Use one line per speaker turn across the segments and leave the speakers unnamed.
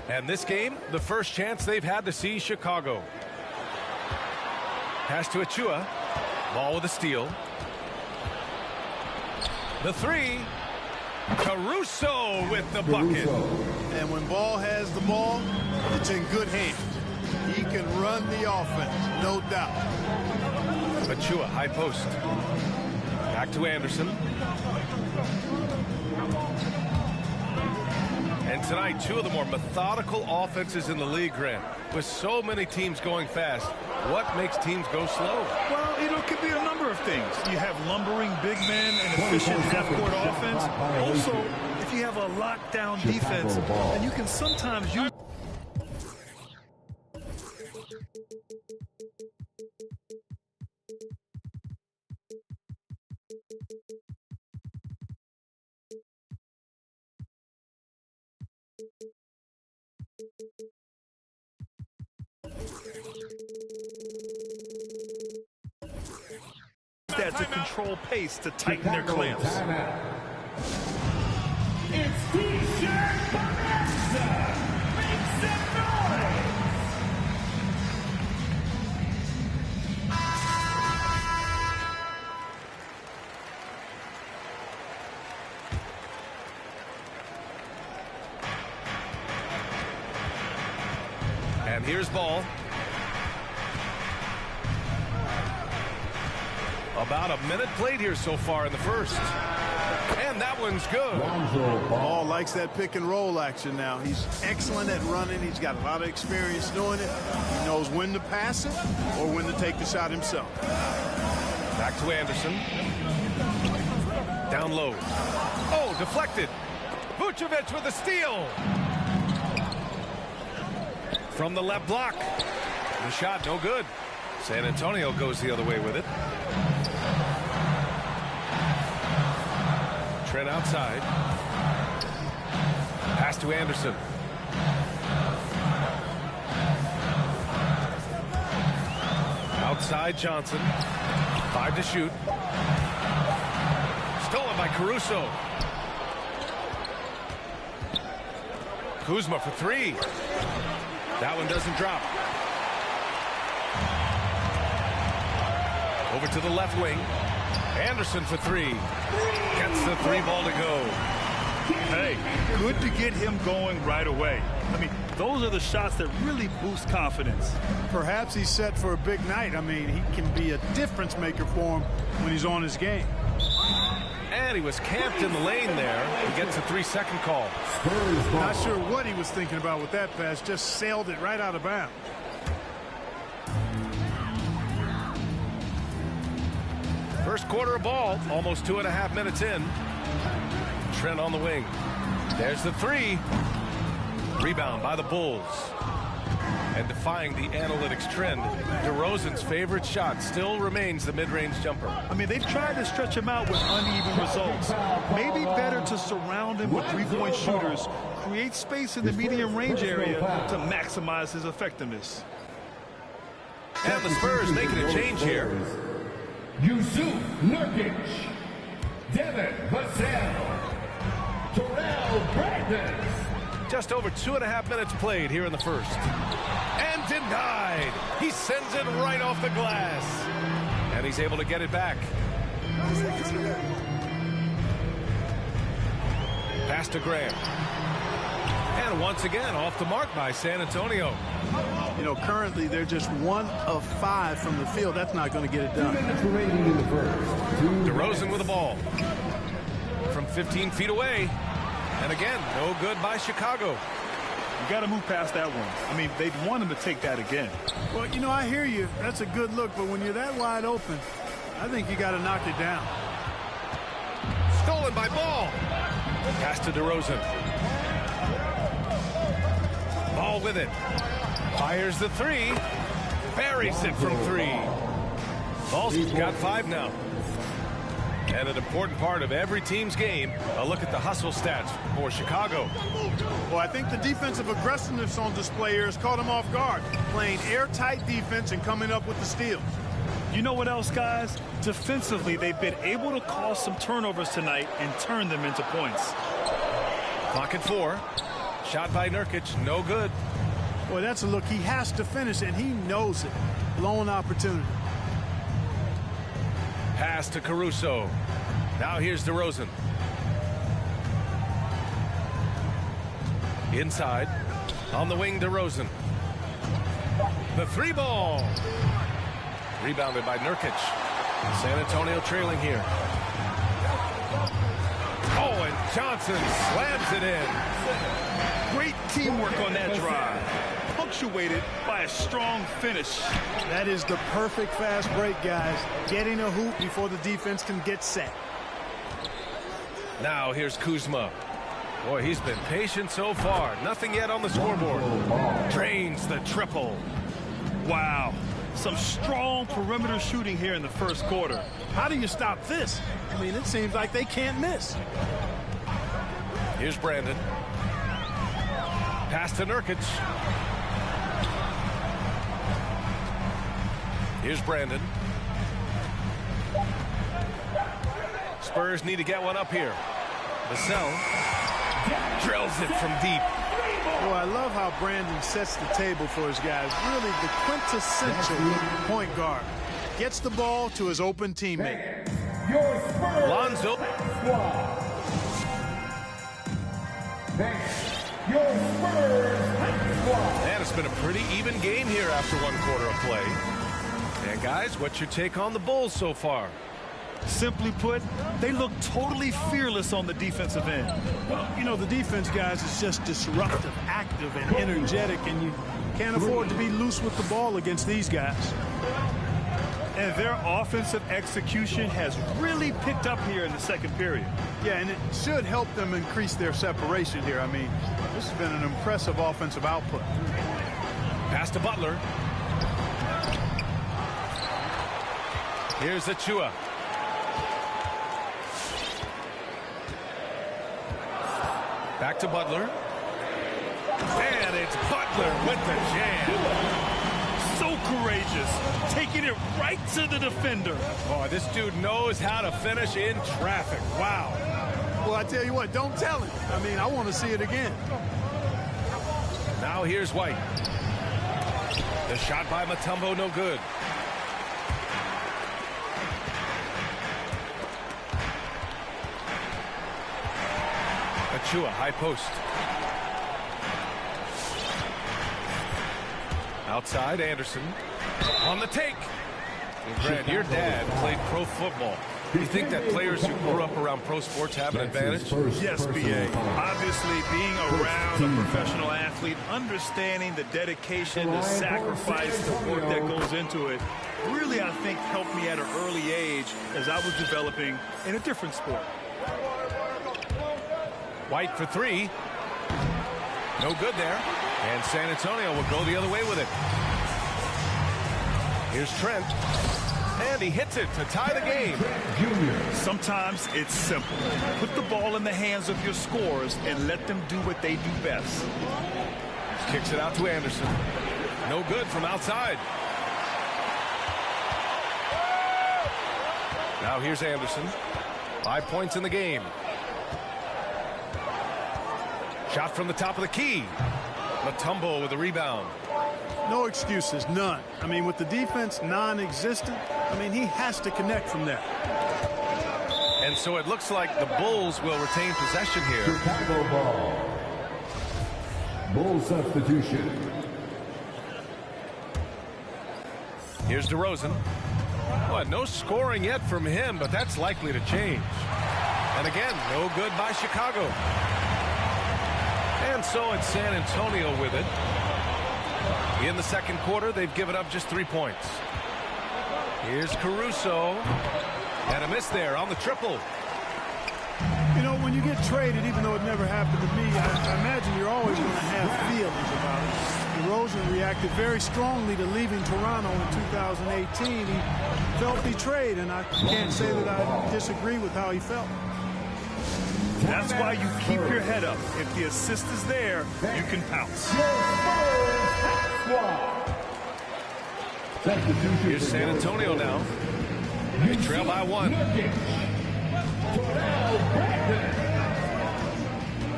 And this game, the first chance they've had to see Chicago. Pass to Achua. Ball with a steal. The three. Caruso with the bucket.
And when Ball has the ball, it's in good hands. He can run the offense, no doubt.
Achua, high post. Back to Anderson. And tonight, two of the more methodical offenses in the league, Grant. With so many teams going fast, what makes teams go slow?
Well, it could be a number of things. You have lumbering big men and efficient half-court offense. Also, if you have a lockdown defense, then you can sometimes use... that to control pace, to tighten their clamps.
It's T-shirt Vanessa. Make some noise.
And here's Ball. About a minute played here so far in the first. And that one's good.
Ball likes that pick and roll action now. He's excellent at running. He's got a lot of experience doing it. He knows when to pass it or when to take the shot himself.
Back to Anderson. Down low. Oh, deflected. Vucevic with a steal. From the left block. The shot no good. San Antonio goes the other way with it. Trent outside. Pass to Anderson. Outside Johnson. 5 to shoot. Stolen by Caruso. Kuzma for 3. That one doesn't drop. Over to the left wing. Anderson for 3. Gets the 3-ball to go.
Hey, good to get him going right away. I mean, those are the shots that really boost confidence.
Perhaps he's set for a big night. I mean, he can be a difference maker for him when he's on his game.
And he was camped in the lane there. He gets a 3-second call.
Not sure what he was thinking about with that pass. Just sailed it right out of bounds.
First quarter of ball, almost 2.5 minutes in. Trent on the wing. There's the 3. Rebound by the Bulls. And defying the analytics trend, DeRozan's favorite shot still remains the mid-range jumper.
I mean, they've tried to stretch him out with uneven results. Maybe better to surround him with 3-point shooters, create space in the medium range area to maximize his effectiveness.
And the Spurs making a change here.
Yusuf Nurkic, Devin Vassell, Terrell Brandon.
Just over 2.5 minutes played here in the first. And denied. He sends it right off the glass. And he's able to get it back. Pass to Graham. And once again, off the mark by San Antonio.
You know, currently they're just 1 of 5 from the field. That's not going to get it done.
DeRozan with the ball. From 15 feet away. And again, no good by Chicago.
You got to move past that one. I mean, they'd want him to take that again.
Well, you know, I hear you. That's a good look. But when you're that wide open, I think you got to knock it down.
Stolen by Ball. Pass to DeRozan. Ball with it. Fires the 3. Buries it from 3. Ball's got 5 now. And an important part of every team's game, a look at the hustle stats for Chicago.
Well, I think the defensive aggressiveness on display here has caught them off guard. Playing airtight defense and coming up with the steals.
You know what else, guys? Defensively, they've been able to cause some turnovers tonight and turn them into points.
Clock at 4. Shot by Nurkic, no good.
Boy, that's a look he has to finish, and he knows it. Blown opportunity.
Pass to Caruso. Now here's DeRozan. Inside. On the wing, DeRozan. The three ball. Rebounded by Nurkic. San Antonio trailing here. Oh, and Johnson slams it in.
Great teamwork on that drive. Punctuated by a strong finish.
That is the perfect fast break, guys. Getting a hoop before the defense can get set.
Now here's Kuzma. Boy, he's been patient so far. Nothing yet on the scoreboard. Drains the triple.
Wow. Some strong perimeter shooting here in the first quarter.
How do you stop this? I mean, it seems like they can't miss.
Here's Brandon. Pass to Nurkic. Here's Brandon. Spurs need to get one up here. Vassell drills it from deep.
Oh, I love how Brandon sets the table for his guys. Really the quintessential point guard. Gets the ball to his open teammate.
Lonzo. And it's been a pretty even game here after one quarter of play. And guys, what's your take on the Bulls so far?
Simply put, they look totally fearless on the defensive end.
Well, you know, the defense, guys, is just disruptive, active, and energetic, and you can't afford to be loose with the ball against these guys.
And their offensive execution has really picked up here in the second period.
Yeah, and it should help them increase their separation here. I mean, this has been an impressive offensive output.
Pass to Butler. Here's Achua. Back to Butler. And it's Butler with the jam.
So courageous, taking it right to the defender.
Oh, this dude knows how to finish in traffic. Wow.
Well, I tell you what, don't tell him. I mean, I want to see it again.
Now here's White. The shot by Mutombo, no good. Achua, high post. Outside, Anderson. On the take. Well, Grant, your dad played pro football. Do you think that players who grew up around pro sports have an advantage?
Yes, B.A. Obviously, being around a professional athlete, understanding the dedication, the sacrifice, the work that goes into it, really, I think, helped me at an early age as I was developing in a different sport.
White for three. No good there. And San Antonio will go the other way with it. Here's Trent. And he hits it to tie the game.
Sometimes it's simple. Put the ball in the hands of your scorers and let them do what they do best.
Kicks it out to Anderson. No good from outside. Now here's Anderson. 5 points in the game. Shot from the top of the key. Mutombo with a rebound.
No excuses, none. I mean, with the defense non-existent, I mean, he has to connect from there.
And so it looks like the Bulls will retain possession here.
Chicago ball. Bull substitution.
Here's DeRozan. Well, no scoring yet from him, but that's likely to change. And again, no good by Chicago. And so it's San Antonio with it. In the second quarter, they've given up just 3 points. Here's Caruso. And a miss there on the triple.
You know, when you get traded, even though it never happened to me, I imagine you're always going to have feelings about it. DeRozan reacted very strongly to leaving Toronto in 2018. He felt betrayed, and I can't say that I disagree with how he felt.
That's why you keep your head up. If the assist is there, you can pounce.
Here's San Antonio now. They trail by 1.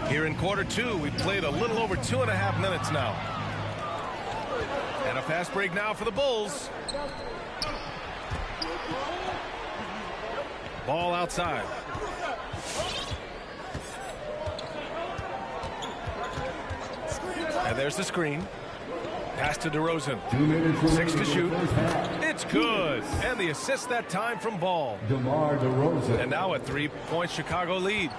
Here in quarter two, we've played a little over 2.5 minutes now. And a fast break now for the Bulls. Ball outside. And there's the screen. Pass to DeRozan. 6 to shoot. It's good. And the assist that time from Ball.
DeRozan.
And now a 3-point Chicago lead.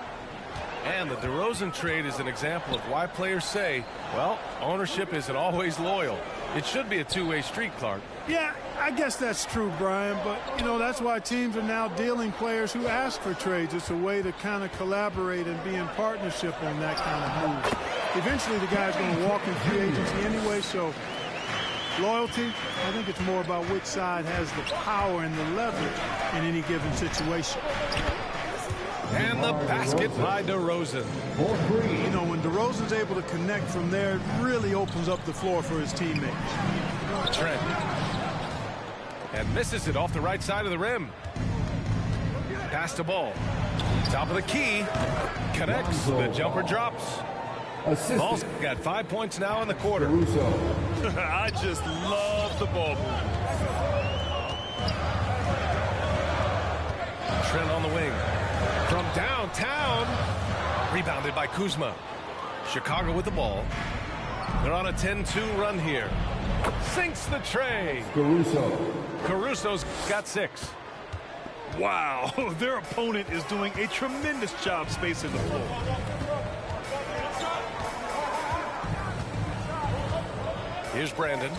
And the DeRozan trade is an example of why players say, well, ownership isn't always loyal. It should be a two-way street, Clark.
Yeah, I guess that's true, Brian. But, you know, that's why teams are now dealing players who ask for trades. It's a way to kind of collaborate and be in partnership on that kind of move. Eventually, the guy's going to walk in free agency anyway, so loyalty, I think it's more about which side has the power and the leverage in any given situation.
And the basket by DeRozan.
You know, when DeRozan's able to connect from there, it really opens up the floor for his teammates.
Trent. And misses it off the right side of the rim. Pass to Ball. Top of the key. Connects. The jumper drops. Ball's got 5 points now in the quarter.
I just love the ball movement.
Trent on the wing. From downtown. Rebounded by Kuzma. Chicago with the ball. They're on a 10-2 run here. Sinks the tray. Caruso's got 6.
Wow, their opponent is doing a tremendous job spacing the floor.
Here's Brandon.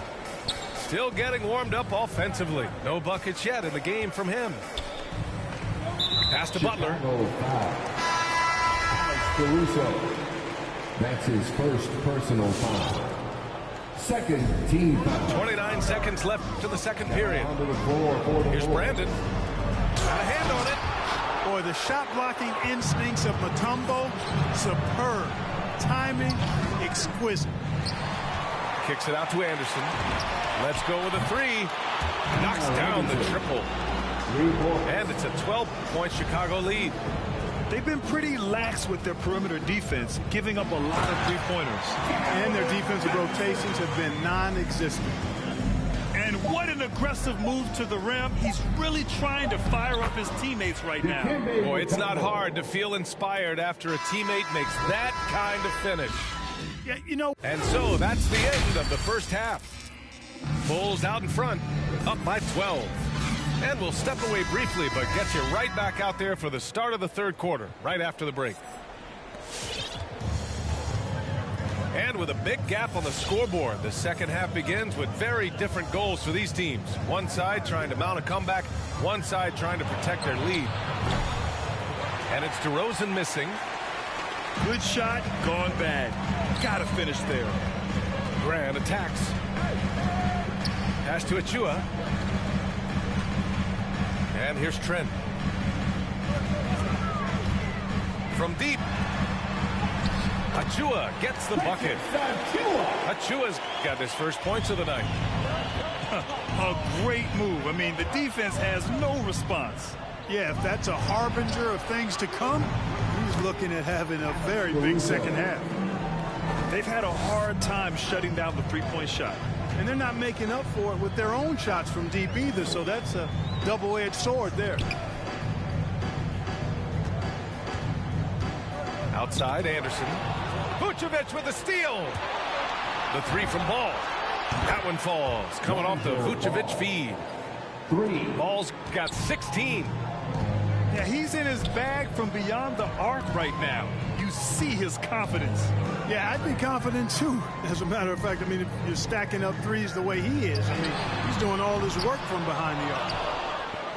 Still getting warmed up offensively. No buckets yet in the game from him. Pass to Butler.
Caruso. That's his first personal foul. Second team foul.
29 seconds left to the second period. Here's Brandon. Got a hand on it.
Boy, the shot blocking instincts of Mutombo, superb. Timing, exquisite.
Kicks it out to Anderson. Let's go with a 3. Knocks down the triple. And it's a 12-point Chicago lead.
They've been pretty lax with their perimeter defense, giving up a lot of three-pointers.
And their defensive rotations have been non-existent.
And what an aggressive move to the rim. He's really trying to fire up his teammates right now.
Boy, it's not hard to feel inspired after a teammate makes that kind of finish.
Yeah, you know.
And so that's the end of the first half. Bulls out in front, up by 12. And we'll step away briefly, but get you right back out there for the start of the third quarter, right after the break. And with a big gap on the scoreboard, the second half begins with very different goals for these teams. One side trying to mount a comeback, one side trying to protect their lead. And it's DeRozan missing.
Good shot, gone bad. Gotta finish there.
Grant attacks. Pass to Achua. And here's Trent. From deep. Achua gets the bucket. Achua's got his first points of the night.
A great move. I mean, the defense has no response.
Yeah, if that's a harbinger of things to come, he's looking at having a very big second half.
They've had a hard time shutting down the three-point shot.
And they're not making up for it with their own shots from deep either, so that's a double-edged sword there.
Outside, Anderson. Vucevic with a steal. The 3 from Ball. That one falls. Coming off the Vucevic feed. Ball's got 16.
Yeah, he's in his bag from beyond the arc right now. You see his confidence.
Yeah, I'd be confident too. As a matter of fact, I mean, if you're stacking up threes the way he is, I mean, he's doing all his work from behind the arc.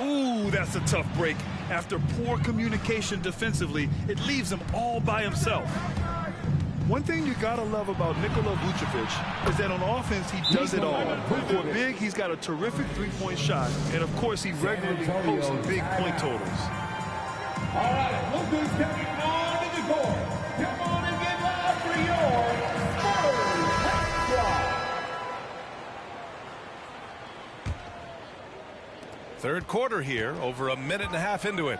Ooh, that's a tough break. After poor communication defensively, it leaves him all by himself. One thing you gotta love about Nikola Vucevic is that on offense he does it all. For big, he's got a terrific three-point shot, and of course he regularly posts big point totals.
All right, look who's coming on to the court. Come on and get loud for your first squad.
Third quarter here, over a minute and a half into it.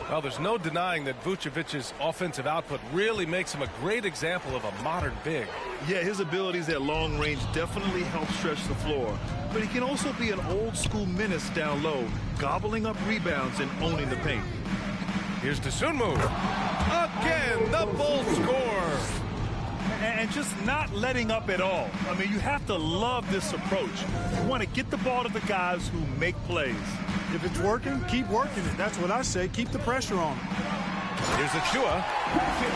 Well, there's no denying that Vucevic's offensive output really makes him a great example of a modern big.
Yeah, his abilities at long range definitely help stretch the floor. But he can also be an old-school menace down low, gobbling up rebounds and owning the paint.
Here's Dosunmu. Again, the Bulls score.
And just not letting up at all. I mean, you have to love this approach. You want to get the ball to the guys who make plays.
If it's working, keep working it. That's what I say. Keep the pressure on him.
Here's Achua.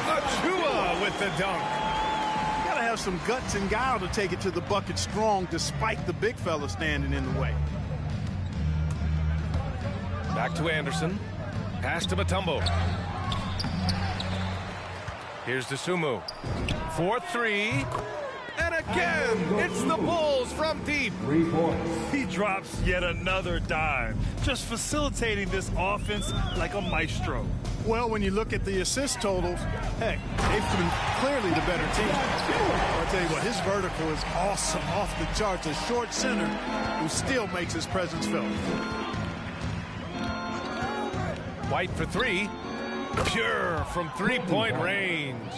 Achua with the dunk.
You gotta have some guts and guile to take it to the bucket strong despite the big fella standing in the way.
Back to Anderson. Pass to Mutombo. Here's Dosunmu. 4-3. And again, it's the Bulls from deep.
3 points.
He drops yet another dime, just facilitating this offense like a maestro.
Well, when you look at the assist totals, heck, they've been clearly the better team. I'll tell you what, his vertical is awesome, off the charts. A short center who still makes his presence felt.
White for 3. Pure from three-point range.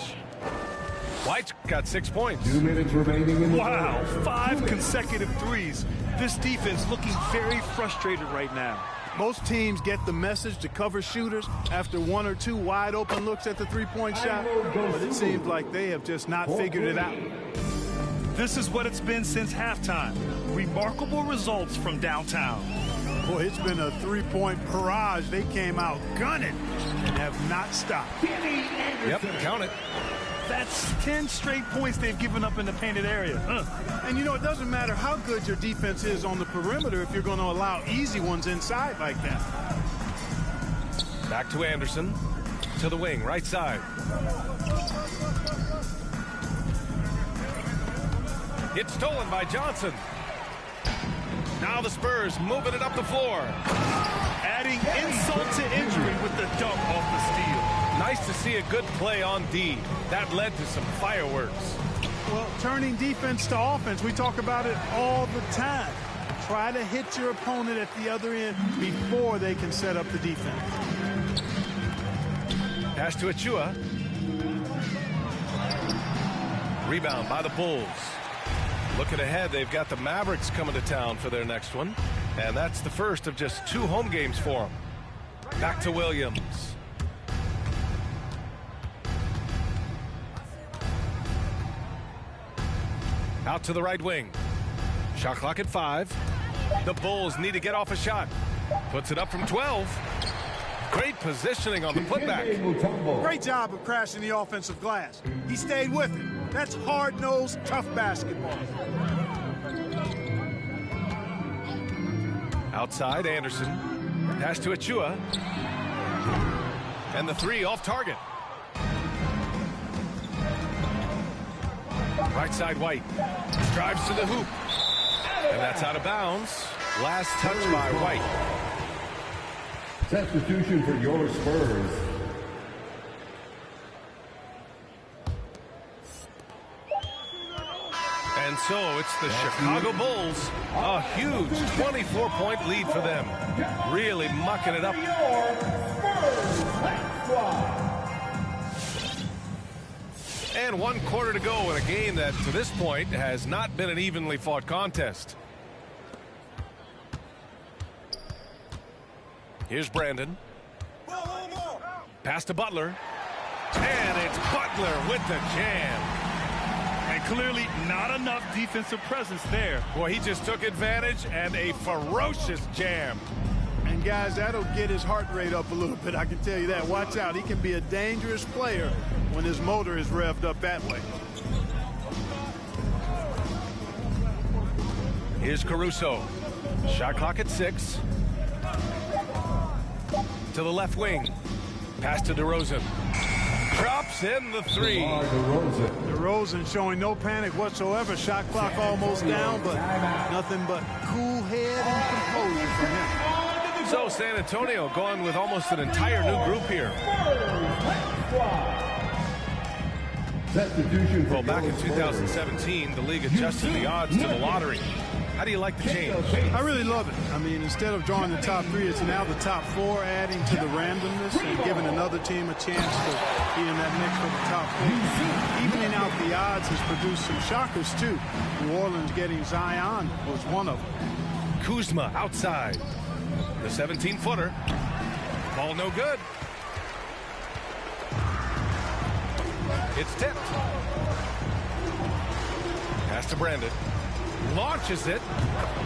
White's got 6 points.
2 minutes remaining in the
Wow,
quarter.
5 consecutive threes. This defense looking very frustrated right now.
Most teams get the message to cover shooters after 1 or 2 wide open looks at the three-point shot, but it seems like they have just not figured it out.
This is what it's been since halftime. Remarkable results from downtown.
Boy, it's been a three-point barrage. They came out gunning and have not stopped.
Yep, count it.
That's 10 straight points they've given up in the painted area.
And, you know, it doesn't matter how good your defense is on the perimeter if you're going to allow easy ones inside like that.
Back to Anderson. To the wing, right side. It's stolen by Johnson. Now the Spurs moving it up the floor.
Adding insult to injury with the dunk off the steal.
Nice to see a good play on D. That led to some fireworks.
Well, turning defense to offense, we talk about it all the time. Try to hit your opponent at the other end before they can set up the defense.
Pass to Achua. Rebound by the Bulls. Looking ahead, they've got the Mavericks coming to town for their next one. And that's the first of just 2 home games for them. Back to Williams. Out to the right wing. Shot clock at 5. The Bulls need to get off a shot. Puts it up from 12. Great positioning on the putback.
Great job of crashing the offensive glass. He stayed with it. That's hard-nosed, tough basketball.
Outside, Anderson. Pass to Achua. And the 3 off target. Right side, White. Drives to the hoop. And that's out of bounds. Last touch by White.
Substitution for your Spurs.
And so it's the Chicago Bulls. A huge 24-point lead for them. Really mucking it up. And 1 quarter to go in a game that, to this point, has not been an evenly fought contest. Here's Brandon. Pass to Butler. And it's Butler with the jam.
And clearly not enough defensive presence there.
Boy, he just took advantage and a ferocious jam.
And, guys, that'll get his heart rate up a little bit, I can tell you that. Watch out. He can be a dangerous player when his motor is revved up that way.
Here's Caruso. Shot clock at 6. To the left wing. Pass to DeRozan. Drops in the 3.
DeRozan showing no panic whatsoever. Shot clock almost down, but nothing but cool head and composure from him.
So San Antonio going with almost an entire new group here.
Substitution for
Well, back in
Spurs.
2017, the league adjusted the odds to the lottery. How do you like the change?
I really love it. I mean, instead of drawing the top three, it's now the top four, adding to the randomness and giving another team a chance to be in that mix for the top four. Evening out the odds has produced some shockers, too. New Orleans getting Zion was one of them.
Kuzma outside. The 17-footer. Ball no good. It's tipped. Pass to Brandon. Launches it.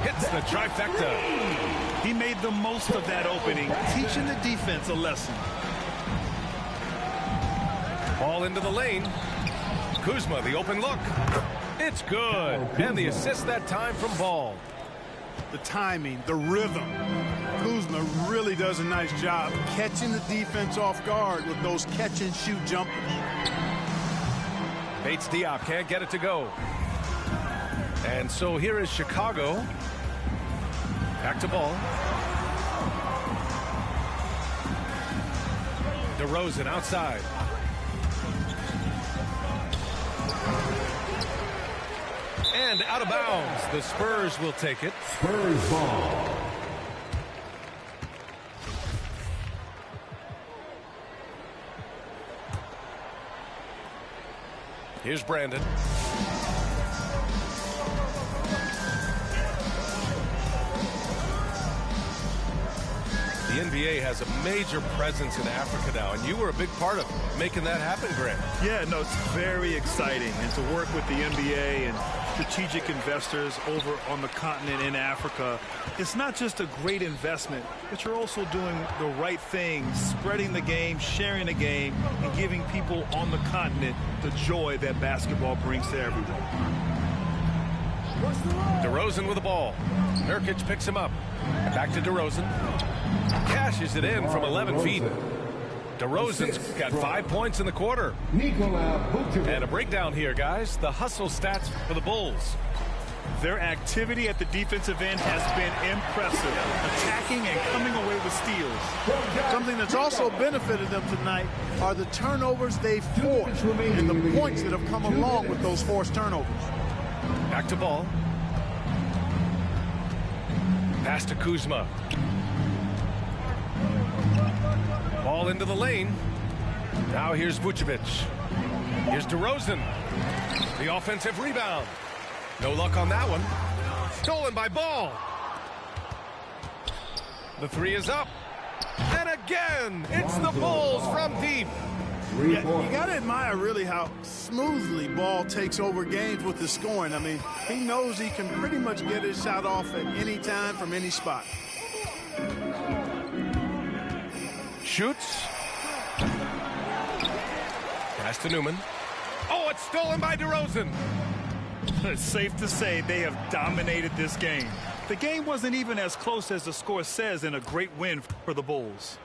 Hits the trifecta.
He made the most of that opening, teaching the defense a lesson.
Ball into the lane. Kuzma, the open look. It's good. And the assist that time from Ball.
The timing, the rhythm. Kuzma really does a nice job catching the defense off guard with those catch-and-shoot jumpers.
Bates Diop can't get it to go. And so here is Chicago. Back to Ball. DeRozan outside. And out of bounds. The Spurs will take it.
Spurs ball.
Here's Brandon. The NBA has a major presence in Africa now, and you were a big part of making that happen, Grant.
Yeah, no, it's very exciting. And to work with the NBA and strategic investors over on the continent in Africa, it's not just a great investment, but you're also doing the right thing, spreading the game, sharing the game, and giving people on the continent the joy that basketball brings to everyone.
DeRozan with the ball. Nurkic picks him up. Back to DeRozan. Cashes it in from 11 feet. DeRozan's got 5 points in the quarter. And a breakdown here, guys. The hustle stats for the Bulls.
Their activity at the defensive end has been impressive, attacking and coming away with steals.
Something that's also benefited them tonight are the turnovers they've forced and the points that have come along with those forced turnovers.
Back to Ball. Pass to Kuzma. Ball into the lane. Now here's Vucevic. Here's DeRozan. The offensive rebound. No luck on that one. Stolen by Ball. The three is up. And again, it's the Bulls from deep.
Yeah, you got to admire really how smoothly Ball takes over games with the scoring. I mean, he knows he can pretty much get his shot off at any time from any spot.
Shoots. Pass to Newman. Oh, it's stolen by DeRozan.
It's safe to say they have dominated this game. The game wasn't even as close as the score says in a great win for the Bulls.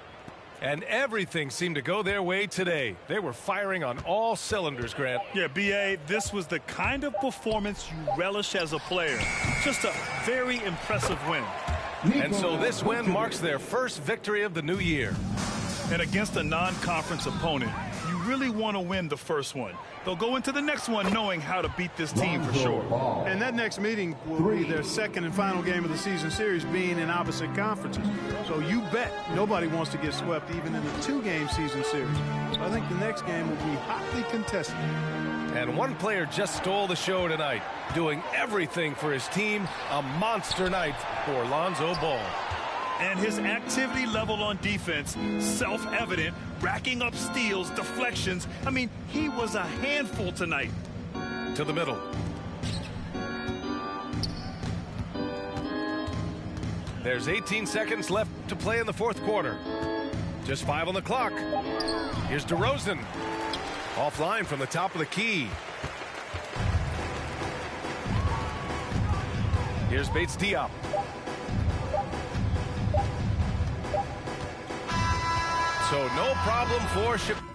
And everything seemed to go their way today. They were firing on all cylinders, Grant.
Yeah, B.A., this was the kind of performance you relish as a player. Just a very impressive win.
And so this win marks their first victory of the new year.
And against a non-conference opponent, you really want to win the first one. They'll go into the next one knowing how to beat this team for sure.
And that next meeting will be their second and final game of the season series, being in opposite conferences. So you bet nobody wants to get swept even in the two-game season series. So I think the next game will be hotly contested.
And one player just stole the show tonight, doing everything for his team. A monster night for Lonzo Ball.
And his activity level on defense, self-evident, racking up steals, deflections. I mean, he was a handful tonight.
To the middle. There's 18 seconds left to play in the fourth quarter. Just 5 on the clock. Here's DeRozan. Offline from the top of the key. Here's Bates Diop. So no problem for Chicago.